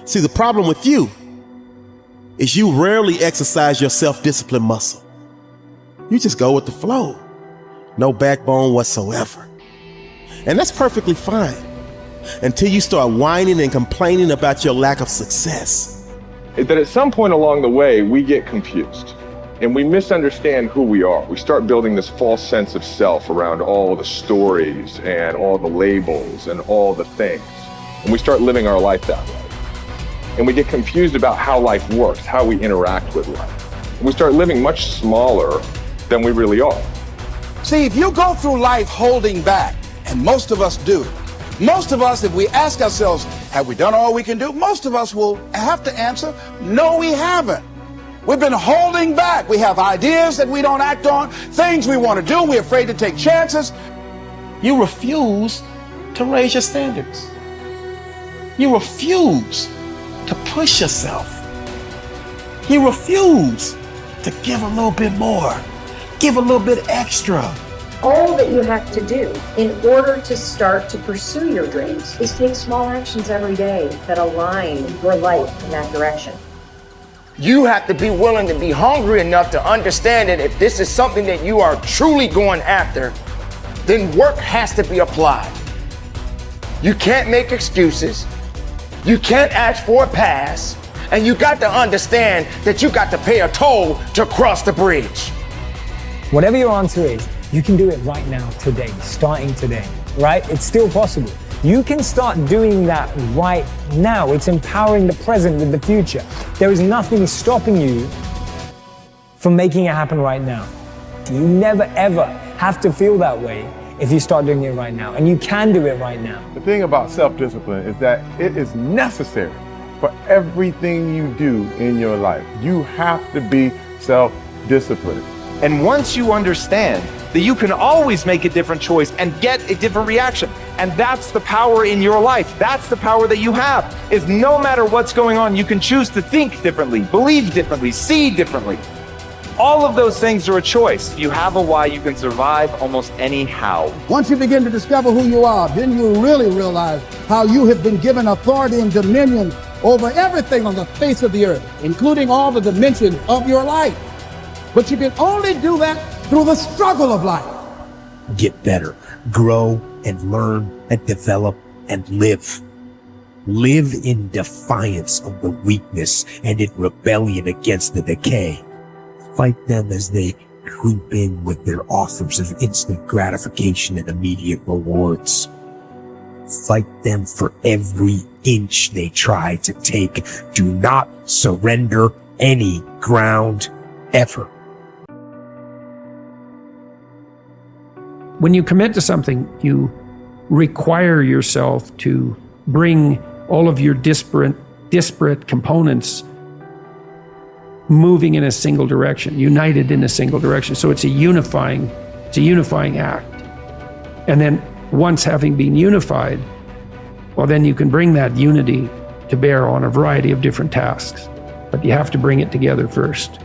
See, the problem with you is you rarely exercise your self-discipline muscle. You just go with the flow. No backbone whatsoever. And that's perfectly fine until you start whining and complaining about your lack of success. That at some point along the way, we get confused and we misunderstand who we are. We start building this false sense of self around all the stories and all the labels and all the things. And we start living our life that way. And we get confused about how life works, how we interact with life. And we start living much smaller than we really are. See, if you go through life holding back, and most of us do, most of us, if we ask ourselves, have we done all we can do? Most of us will have to answer, no, we haven't. We've been holding back. We have ideas that we don't act on, things we want to do. We're afraid to take chances. You refuse to raise your standards. You refuse to push yourself. You refuse to give a little bit more, give a little bit extra. All that you have to do in order to start to pursue your dreams is take small actions every day that align your life in that direction. You have to be willing to be hungry enough to understand that if this is something that you are truly going after, then work has to be applied. You can't make excuses. You can't ask for a pass. And you got to understand that you got to pay a toll to cross the bridge. Whatever your answer is, you can do it right now, today, starting today, right? It's still possible. You can start doing that right now. It's empowering the present with the future. There is nothing stopping you from making it happen right now. You never ever have to feel that way if you start doing it right now. And you can do it right now. The thing about self-discipline is that it is necessary for everything you do in your life. You have to be self-disciplined. And once you understand that you can always make a different choice and get a different reaction, and that's the power in your life. That's the power that you have, is no matter what's going on, you can choose to think differently, believe differently, see differently. All of those things are a choice. If you have a why, you can survive almost any how. Once you begin to discover who you are, then you really realize how you have been given authority and dominion over everything on the face of the earth, including all the dimensions of your life. But you can only do that through the struggle of life. Get better, grow and learn and develop and live. Live in defiance of the weakness and in rebellion against the decay. Fight them as they creep in with their offers of instant gratification and immediate rewards. Fight them for every inch they try to take. Do not surrender any ground ever. When you commit to something, you require yourself to bring all of your disparate components moving in a single direction, united in a single direction. So it's a unifying act. And then once having been unified, well, then you can bring that unity to bear on a variety of different tasks. But you have to bring it together first.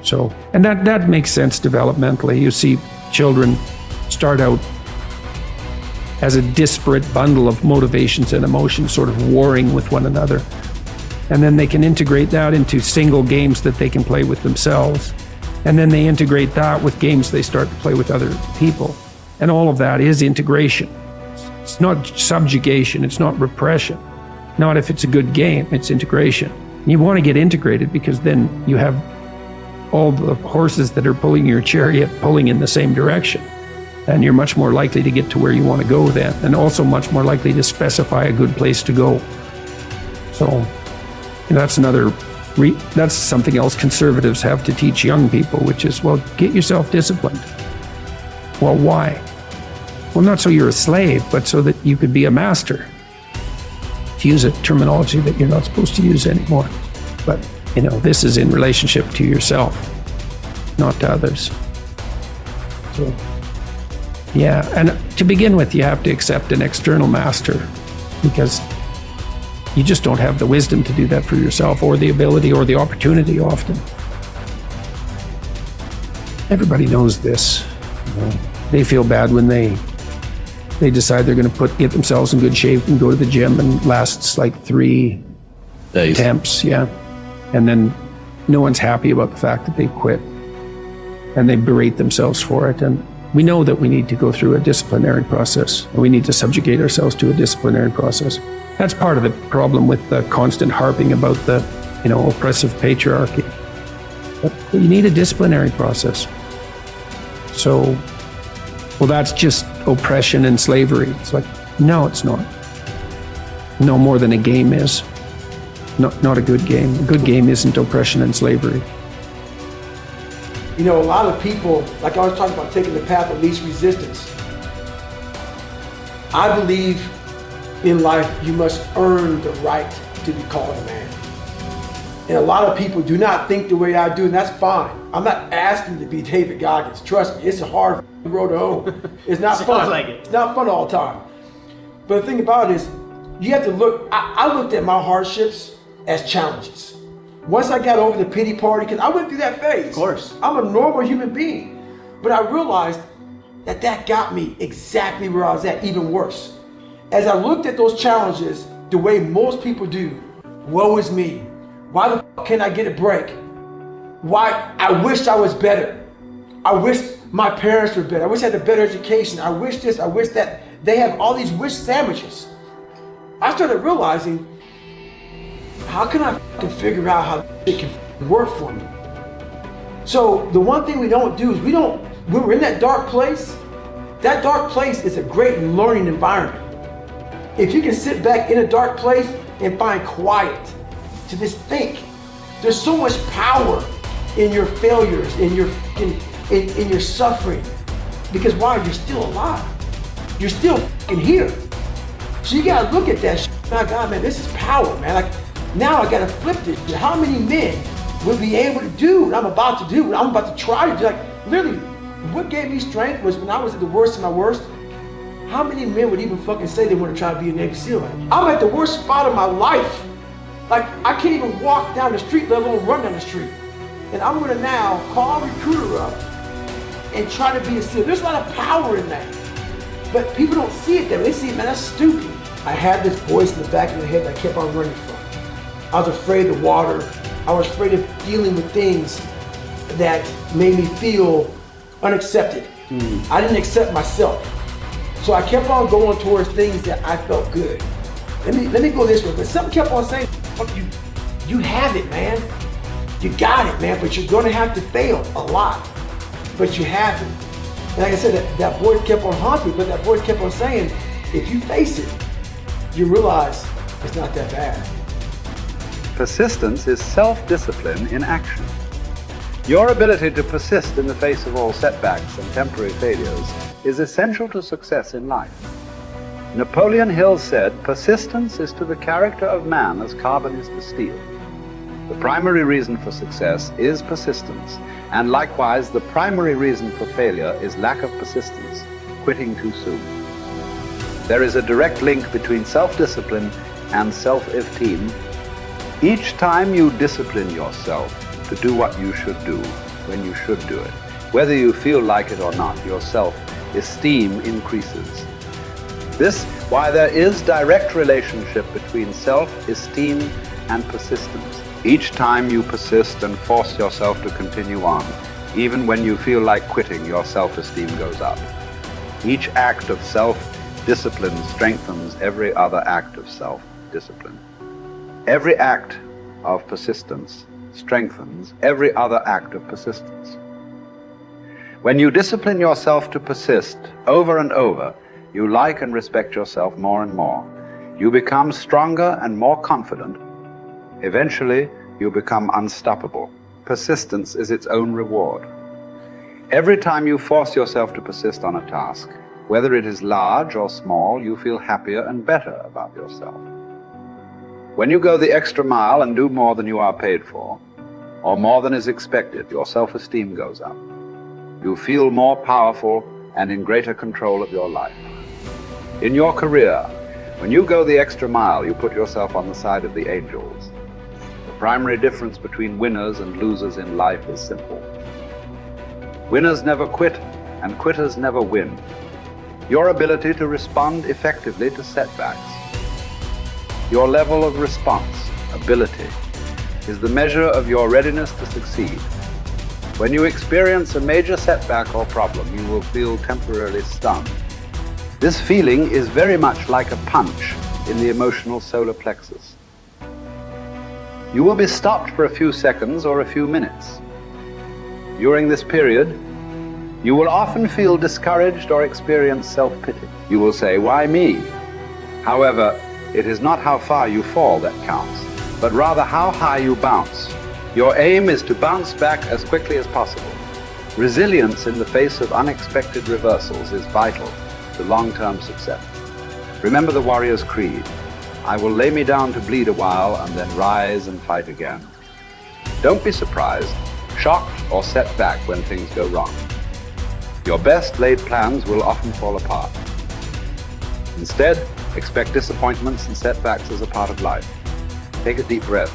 So, and that makes sense developmentally. You see children start out as a disparate bundle of motivations and emotions sort of warring with one another. And then they can integrate that into single games that they can play with themselves. And then they integrate that with games they start to play with other people. And all of that is integration. It's not subjugation, it's not repression. Not if it's a good game, it's integration. You want to get integrated because then you have all the horses that are pulling your chariot pulling in the same direction. And you're much more likely to get to where you want to go then, and also much more likely to specify a good place to go. So that's that's something else conservatives have to teach young people, which is, well, get yourself disciplined. Well, why? Well, not so you're a slave, but so that you could be a master. To use a terminology that you're not supposed to use anymore. But, this is in relationship to yourself, not to others. So, yeah, and to begin with, you have to accept an external master because you just don't have the wisdom to do that for yourself, or the ability or the opportunity often. Everybody knows this. They feel bad when they decide they're going to get themselves in good shape and go to the gym, and lasts like 3 attempts, yeah. And then no one's happy about the fact that they quit. And they berate themselves for it. And we know that we need to go through a disciplinary process. And we need to subjugate ourselves to a disciplinary process. That's part of the problem with the constant harping about the, oppressive patriarchy. But you need a disciplinary process. So, well, that's just oppression and slavery. It's like, no, it's not. No more than a game is. Not a good game. A good game isn't oppression and slavery. A lot of people, like I was talking about, taking the path of least resistance. I believe in life you must earn the right to be called a man. And a lot of people do not think the way I do, and that's fine. I'm not asking you to be David Goggins. Trust me, it's a hard road to hoe. It's not fun. Like it. It's not fun all the time. But the thing about it is, you have to look, I looked at my hardships as challenges. Once I got over the pity party, because I went through that phase. Of course. I'm a normal human being. But I realized that got me exactly where I was at, even worse. As I looked at those challenges, the way most people do, woe is me. Why the fuck can't I get a break? Why? I wish I was better. I wish my parents were better. I wish I had a better education. I wish this, I wish that. They have all these wish sandwiches. I started realizing, how can I fucking figure out how it can work for me? So the one thing we don't do is when we're in that dark place is a great learning environment. If you can sit back in a dark place and find quiet to just think, there's so much power in your failures, in your suffering. Because why? You're still alive. You're still fucking here. So you gotta look at that shit. My God, man, this is power, man. Like, now I gotta flip this. How many men will be able to do what I'm about to do, what I'm about to try to do? Like, literally, what gave me strength was when I was at the worst of my worst. How many men would even fucking say they want to try to be a Navy SEAL? I'm at the worst spot of my life. Like, I can't even walk down the street, let alone run down the street. And I'm gonna now call a recruiter up and try to be a SEAL. There's a lot of power in that. But people don't see it that way. They see it, man, that's stupid. I had this voice in the back of my head that I kept on running from. I was afraid of water. I was afraid of dealing with things that made me feel unaccepted. I didn't accept myself. So I kept on going towards things that I felt good. Let me go this way. But something kept on saying, fuck you, you have it, man. You got it, man, but you're gonna have to fail a lot. But you have it. And like I said, that voice kept on haunting me, but that voice kept on saying, if you face it, you realize it's not that bad. Persistence is self-discipline in action. Your ability to persist in the face of all setbacks and temporary failures is essential to success in life. Napoleon Hill said, persistence is to the character of man as carbon is to steel. The primary reason for success is persistence, and likewise the primary reason for failure is lack of persistence, quitting too soon. There is a direct link between self-discipline and self-esteem. Each time you discipline yourself to do what you should do when you should do it, whether you feel like it or not, your self-esteem increases. This, why there is direct relationship between self-esteem and persistence. Each time you persist and force yourself to continue on, even when you feel like quitting, your self-esteem goes up. Each act of self-discipline strengthens every other act of self-discipline. Every act of persistence strengthens every other act of persistence. When you discipline yourself to persist over and over, you like and respect yourself more and more. You become stronger and more confident. Eventually, you become unstoppable. Persistence is its own reward. Every time you force yourself to persist on a task, whether it is large or small, you feel happier and better about yourself. When you go the extra mile and do more than you are paid for, or more than is expected, your self-esteem goes up. You feel more powerful and in greater control of your life. In your career, when you go the extra mile, you put yourself on the side of the angels. The primary difference between winners and losers in life is simple. Winners never quit, and quitters never win. Your ability to respond effectively to setbacks, your level of response ability, is the measure of your readiness to succeed. When you experience a major setback or problem, you will feel temporarily stunned. This feeling is very much like a punch in the emotional solar plexus. You will be stopped for a few seconds or a few minutes. During this period, you will often feel discouraged or experience self-pity. You will say, "Why me?" However, it is not how far you fall that counts, but rather how high you bounce. Your aim is to bounce back as quickly as possible. Resilience in the face of unexpected reversals is vital to long-term success. Remember the warrior's creed: I will lay me down to bleed a while and then rise and fight again. Don't be surprised, shocked, or set back when things go wrong. Your best laid plans will often fall apart. Instead, expect disappointments and setbacks as a part of life. Take a deep breath,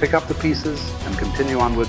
pick up the pieces, and continue onward